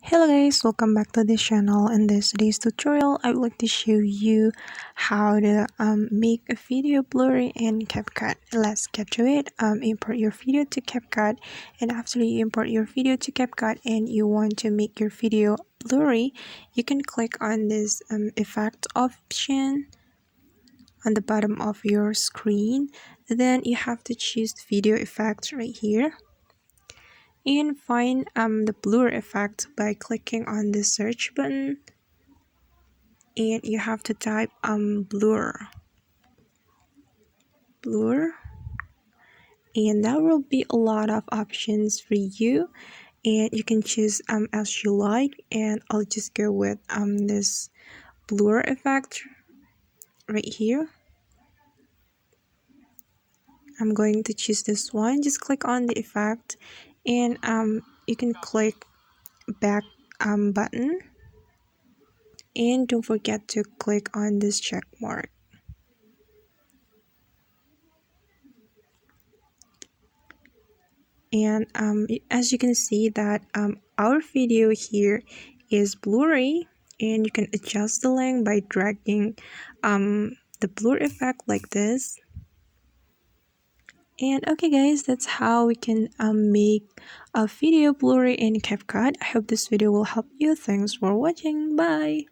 Hello guys, welcome back to this channel. In today's tutorial, I would like to show you how to make a video blurry in Capcut. Let's get to it. Import your video to Capcut, and after you import your video to Capcut and you want to make your video blurry, you can click on this effect option on the bottom of your screen. Then you have to choose video effects right here and find the blur effect by clicking on the search button, and you have to type blur, and that will be a lot of options for you, and you can choose as you like, and I'll just go with this blur effect right here. I'm going to choose this one. Just click on the effect, and you can click back button, and don't forget to click on this check mark. And as you can see that our video here is blurry, and you can adjust the length by dragging the blur effect like this. And okay guys, that's how we can make a video blurry in CapCut. I hope this video will help you. Thanks for watching. Bye.